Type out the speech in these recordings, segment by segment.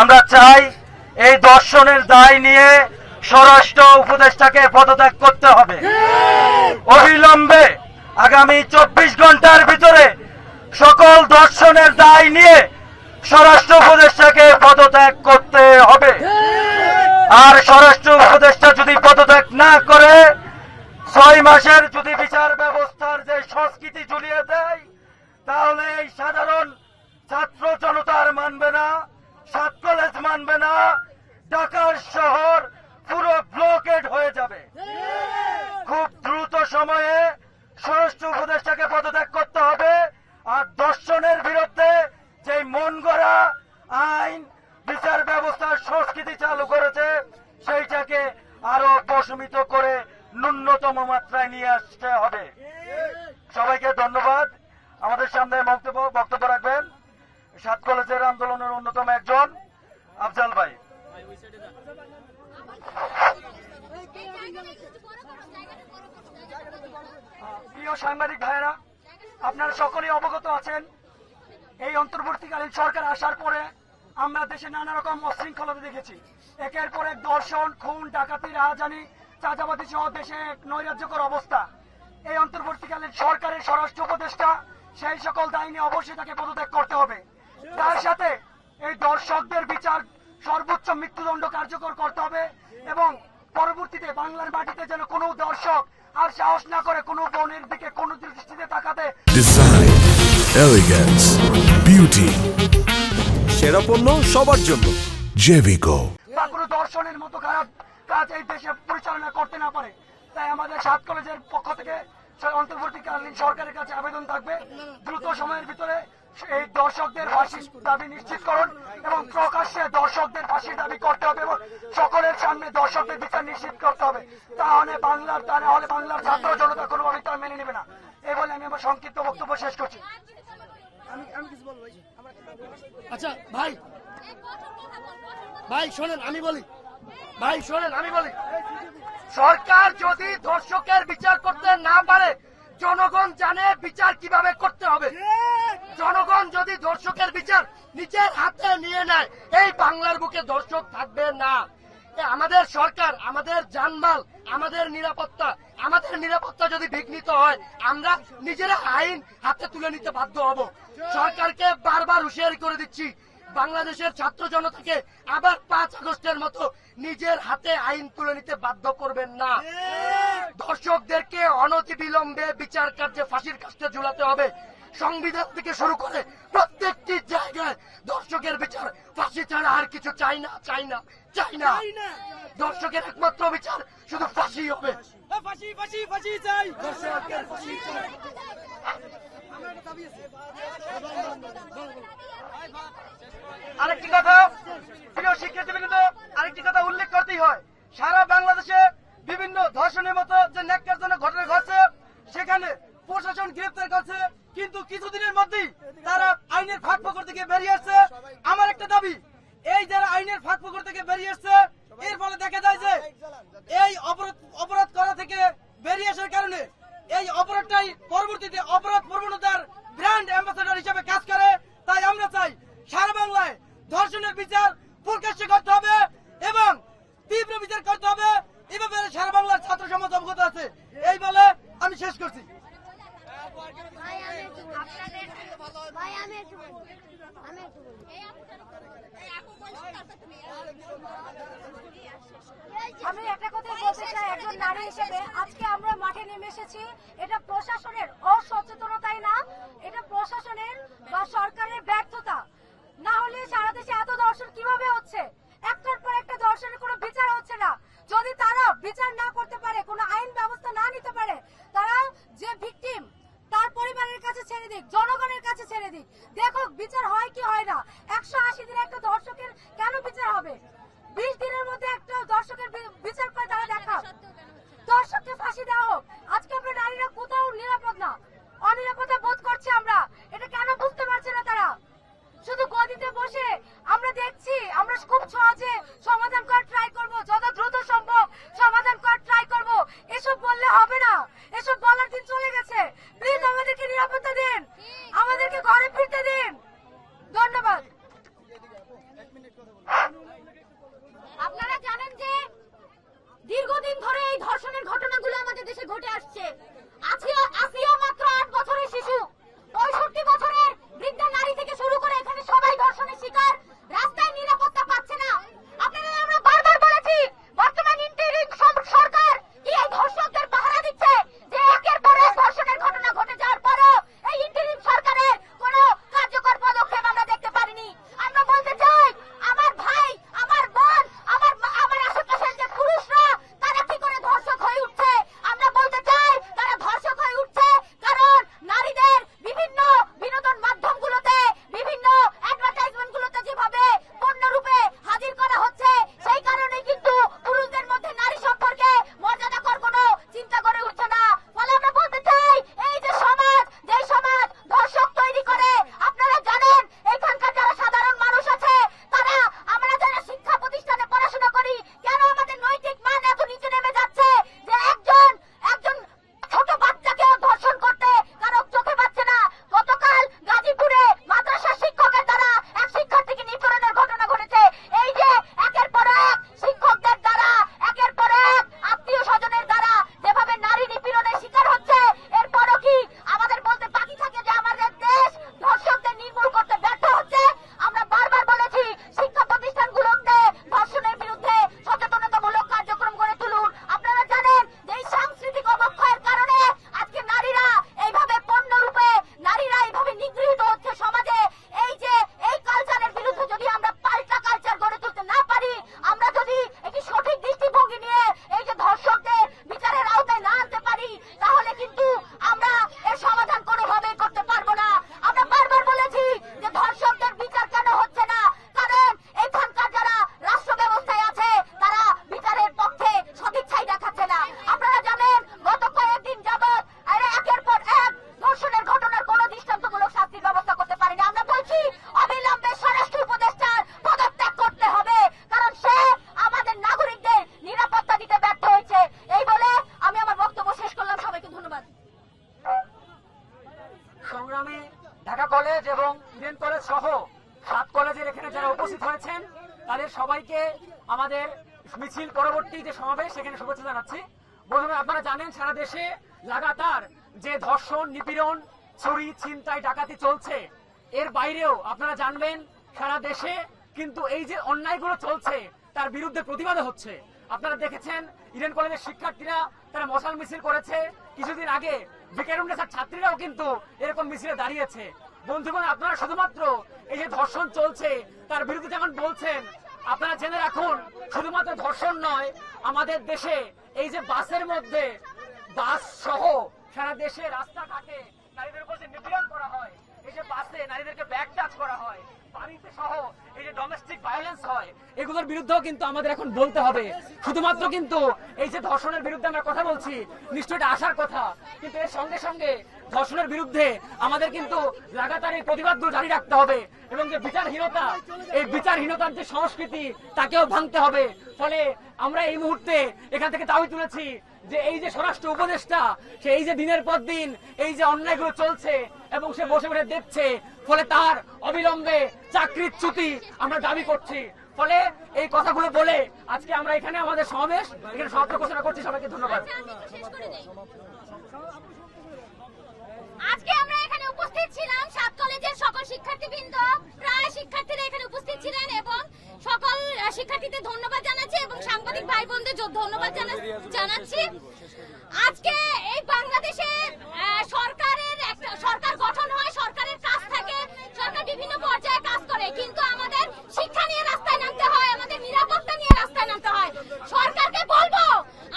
আমরা চাই এই দর্শনের দায় নিয়ে স্বরাষ্ট্র উপদেষ্টাকে পদত্যাগ করতে হবে। অবিলম্বে আগামী 24 ঘন্টার ভিতরে সকল দর্শনের দায় নিয়ে স্বরাষ্ট্র উপদেষ্টাকে পদত্যাগ করতে হবে। আর স্বরাষ্ট্র উপদেষ্টা যদি পদত্যাগ না করে 6 মাসের যদি বিচার ব্যবস্থার যে সংস্কৃতি ঝুলিয়ে দেয়, তাহলে এই সাধারণ ছাত্র জনতার মানবে না, সাত কলেজ মানবে না, ঢাকার শহর পুরো ব্লকেড হয়ে যাবে। খুব দ্রুত সময়ে স্বরাষ্ট্র উপদেষ্টাকে পদত্যাগ করতে হবে। আর দর্শনের বিরুদ্ধে যে মন গড়া আইন বিচার ব্যবস্থার সংস্কৃতি চালু করেছে, সেইটাকে আরো প্রশমিত করে ন্যূনতম মাত্রায় নিয়ে আসতে হবে। সবাইকে ধন্যবাদ। আমাদের সামনে বক্তব্য রাখবেন সাত কলেজের আন্দোলনের অন্যতম একজন আফজাল ভাই। প্রিয় সাংবাদিক ভাইয়েরা, আপনারা সকলেই অবগত আছেন, এই অন্তর্বর্তীকালীন সরকার আসার পরে আমরা দেশে নানা রকম অশৃঙ্খলতা দেখেছি। একের পর এক দর্শন, খুন, ডাকাতি, রাহাজানি, চাঁদাবাদী সহ দেশে এক নৈরাজ্যকর অবস্থা। এই অন্তর্বর্তীকালীন সরকারের স্বরাষ্ট্র উপদেষ্টা সেই সকল দায়িত্বে অবশ্যই তাকে পদত্যাগ করতে হবে। তার সাথে এই দর্শকদের বিচার সর্বোচ্চ মৃত্যুদণ্ড কার্যকর করতে হবে এবং পরবর্তীতে বাংলার মাটিতে যেন কোনো দর্শক আর সাহস না করে কোনো বোনের দিকে কোনো দৃষ্টিতে তাকাতে। ডিজাইন, এলিগেন্স, বিউটি, সেরা পণ্য সবার জন্য জেভিকো। বা কোনো দর্শনের মতো খারাপ কাজ এই দেশে পরিচালনা করতে না পারে। তাই আমাদের সাত কলেজের পক্ষ থেকে অন্তর্বর্তীকালীন সরকারের কাছে আবেদন থাকবে, দ্রুত সময়ের ভিতরে এই দর্শকদের ফাঁসির দাবি নিশ্চিত করুন এবং প্রকাশ্যে দর্শকদের ফাঁসির দাবি করতে হবে এবং সকলের সামনে দর্শকদের বিচার নিশ্চিত করতে হবে। তাহলে বাংলার ছাত্র জনতা কোনোভাবেই তা মেনে নেবে না। এই বলে আমি আমার সংক্ষিপ্ত বক্তব্য শেষ করছি। আচ্ছা ভাই শোনেন আমি বলি, সরকার যদি দর্শকের বিচার করতে না পারে, জনগণ জানে বিচার কিভাবে করতে হবে। জনগণ যদি দর্শকের বিচার নিজের হাতে নিয়ে নেয়, এই বাংলার বুকে দর্শক থাকবে না। আমাদের সরকার, আমাদের জানমাল, আমাদের নিরাপত্তা যদি বিঘ্নিত হয়, আমরা নিজেরা আইন হাতে তুলে নিতে বাধ্য হব। সরকারকে বারবার হুঁশিয়ারি করে দিচ্ছি, বাংলাদেশের ছাত্র জনতাকে আবার 5 আগস্টের মতো নিজের হাতে আইন তুলে নিতে বাধ্য করবেন না। দর্শকদেরকে অনতিবিলম্বে বিচার কার্যে ফাঁসির কাস্টে ঝুলাতে হবে। সংবিধান থেকে শুরু করে প্রত্যেকটি জায়গায় দর্শকের বিচার, ফাঁসি ছাড়া আর কিছু চাই না। দর্শকের একমাত্র বিচার শুধু ফাঁসি হবে। আরেকটি কথা, প্রিয় শিক্ষার্থীবৃন্দ, আরেকটি কথা উল্লেখ করতেই হয়, সারা বাংলাদেশে বিভিন্ন ধর্ষণের মতো যে ন্যাক্কারজনক ঘটনা ঘটছে, সেখানে প্রশাসন গ্রেফতার করছে, কিন্তু কিছুদিনের মধ্যেই তারা আইনের ফাঁক ফোকর থেকে বেরিয়ে আসছে। আমার একটা দাবি, এই যারা আইনের ফাঁক ফোকর থেকে বেরিয়ে আসছে, এর ফলে দেখা যায় যে এই অপরাধ করা থেকে বেরিয়ে আসার কারণে এই অপরাধটাই পরবর্তীতে অপরাধ প্রবণতার ব্র্যান্ড অ্যাম্বাসেডর হিসেবে কাজ করে। তাই আমরা চাই সারা বাংলায় ধর্ষণের বিচার প্রকাশ্যে করতে হবে এবং তীব্র বিচার করতে হবে। এভাবে সারা বাংলার ছাত্র সমাজ অবগত আছে। এই বলে আমি শেষ করছি। আমি একটা কথা বলতে চাই, একজন নারী হিসেবে আজকে আমরা মাঠে নেমে এসেছি, এটা প্রশাসনের অসচেতনতাই না, এটা প্রশাসনের বা সরকারের ব্যর্থতা। না হলে সারা দেশে এত দর্শন কিভাবে হচ্ছে? একটার পর একটা দর্শনের কোনো বিচার হচ্ছে না। যদি তারা বিচার না করতে পারে, কোনো আইন ব্যবস্থা না নিতে পারে, তারা যে ভিকটিম তার পরিবারের কাছে ছেড়ে দিক, জনগণের কাছে ছেড়ে দিক, দেখো বিচার হয় কি হয় না। 180 দিনে একটা দর্শকের কেন বিচার হবে? 20 দিনের মধ্যে একটা দর্শকের বিচার করে তারা দেখা, দর্শককে ফাঁসি দেওয়া হোক। আজকে আমরা নারীরা কোথাও নিরাপদ না, অনিরাপদে বোধ করছি আমরা। এটা কেন বুঝতে পারছে না তারা? শুধু গদিতে বসে আমরা দেখছি, আমরা খুব সহজে সমাধান করার ট্রাই করব, যত দ্রুত সম্ভব সমাধান করার ট্রাই করব। এসব বললে হবে না, এসব বলার দিন চলে গেছে। প্লিজ আমাদেরকে নিরাপত্তা দিন, আমাদেরকে ঘরে ফিরতে দিন। ধন্যবাদ। হয়েছেন তাদের সবাইকে আমাদের মিছিল পরবর্তী যে সমাবেশ সেখানে শুভেচ্ছা জানাচ্ছি। প্রথমে আপনারা জানেন সারা দেশে লাগাতার যে ধর্ষণ, নিপীড়ন, চুরি, ছিনতাই, ডাকাতি চলছে, এর বাইরেও আপনারা জানবেন সারা দেশে কিন্তু এই যে অন্যায়গুলো চলছে তার বিরুদ্ধে প্রতিবাদ হচ্ছে। আপনারা দেখেছেন ইডেন কলেজের শিক্ষার্থীরা তারা মশাল মিছিল করেছে, কিছুদিন আগে বিকেরুন্ডেসার ছাত্রীরাও কিন্তু এরকম মিছিলে দাঁড়িয়েছে। বন্ধুগণ, আপনারা শুধুমাত্র এই যে ধর্ষণ চলছে তার বিরুদ্ধে যেমন বলছেন, আপনারা জেনে রাখুন শুধুমাত্র ধর্ষণ নয়, আমাদের দেশে এই যে বাসের মধ্যে, বাস সহ সারা দেশে রাস্তাঘাটে নারীদের উপর যে নিপীড়ন করা হয়, এই যে বাসে নারীদেরকে ব্যাক টাচ করা হয়, বাড়িতে সহ এই যে ডোমেস্টিক ভায়োলেন্স হয়, এগুলোর বিরুদ্ধেও কিন্তু আমাদের এখন বলতে হবে। শুধুমাত্র কিন্তু এই যে ধর্ষণের বিরুদ্ধে আমরা কথা বলছি, নিশ্চয়ই এটা আসার কথা, কিন্তু এর সঙ্গে সঙ্গে ধর্ষণের বিরুদ্ধে আমাদের কিন্তু লাগাতার এই প্রতিবাদগুলো জারি রাখতে হবে এবং যে বিচারহীনতা, এই বিচারহীনতার যে সংস্কৃতি তাকেও ভাঙতে হবে। ফলে আমরা এই মুহূর্তে এখান থেকে দাবি তুলেছি যে এই যে স্বরাষ্ট্র উপদেষ্টা, সে এই যে দিনের পর দিন এই যে অন্যায়গুলো চলছে এবং সে বসে বসে দেখছে, ফলে তার অবিলম্বে চাকরিচ্যুতি আমরা দাবি করছি। ফলে এই কথাগুলো বলে আজকে আমরা এখানে আমাদের সমাবেশ এখানে সমাপ্ত ঘোষণা করছি। সবাইকে ধন্যবাদ। আজকে আমরা এখানে উপস্থিত ছিলাম, সাত কলেজের সকল শিক্ষার্থীবৃন্দ, প্রায় শিক্ষার্থীরা এখানে উপস্থিত ছিলেন এবং সকল শিক্ষার্থীদের ধন্যবাদ জানাচ্ছি এবং সাংবাদিক ভাই বোনদের ধন্যবাদ জানাচ্ছি। আজকে এই বাংলাদেশে সরকার গঠন হয়, সরকারের কাজ থাকে, সরকার বিভিন্ন পর্যায়ে কাজ করে, কিন্তু আমাদের শিক্ষা নিয়ে রাস্তায় নামতে হয়, আমাদের নিরাপত্তা নিয়ে রাস্তায় নামতে হয়। সরকারকে বলবো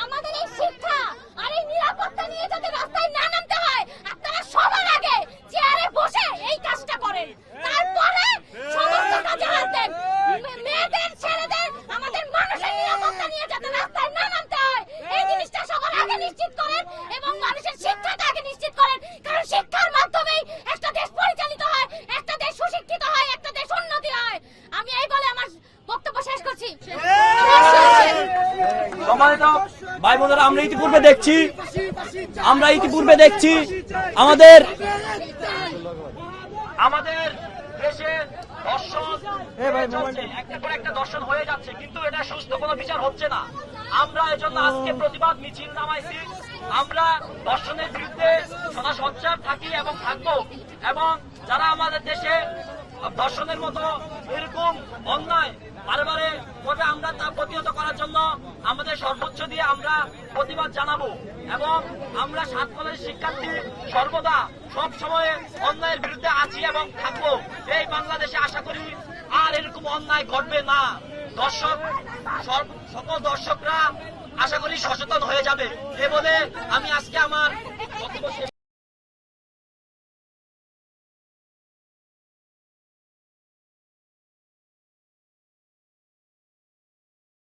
আমাদের এই শিক্ষা আর এই নিরাপত্তা নিয়ে যাতে রাস্তায় না নামতে হয়, আপনারা সবার আগে চেয়ারে বসে এই কাজটা করেন, তারপরে সমস্ত কাজে হাত দেন। মেয়েদের, ছেলেদের, আমাদের মানুষের নিরাপত্তা নিয়ে যাতে রাস্তায় না নামতে হয়, এই জিনিসটা সবার আগে নিশ্চিত করেন এবং মানুষের শিক্ষাটা আগে নিশ্চিত করেন, কারণ শিক্ষার মাধ্যমেই একটা দেশ পরিচালিত হয়, একটা দেশ সুশিক্ষিত হয়, একটা দেশ উন্নতি হয়। আমি এই বলে আমার বক্তব্য শেষ করছি। সম্মানিত ভাই বোনেরা, আমরা ইতিপূর্বে দেখছি আমাদের দেশে দর্শন চলছে, একটার পর একটা দর্শন হয়ে যাচ্ছে, কিন্তু এটা সুস্থ কোনো বিচার হচ্ছে না। আমরা এজন্য আজকে প্রতিবাদ মিছিল নামাইছি। আমরা দর্শনের বিরুদ্ধে সদা সোচ্চার থাকি এবং থাকবো, এবং যারা আমাদের দেশে দর্শনের মতো এরকম অন্যায় বারে করে আমরা তা প্রতিহত করার জন্য আমাদের সর্বোচ্চ দিয়ে আমরা প্রতিবাদ জানাবো এবং আমরা সাত কলেজের শিক্ষার্থী সর্বদা সব সময় অন্যায়ের বিরুদ্ধে আছি এবং থাকবো। এই বাংলাদেশে আশা করি আর এরকম অন্যায় ঘটবে না। সকল দর্শকরা আশা করি সচেতন হয়ে যাবে। এ বলে আমি আজকে আমার বক্তব্য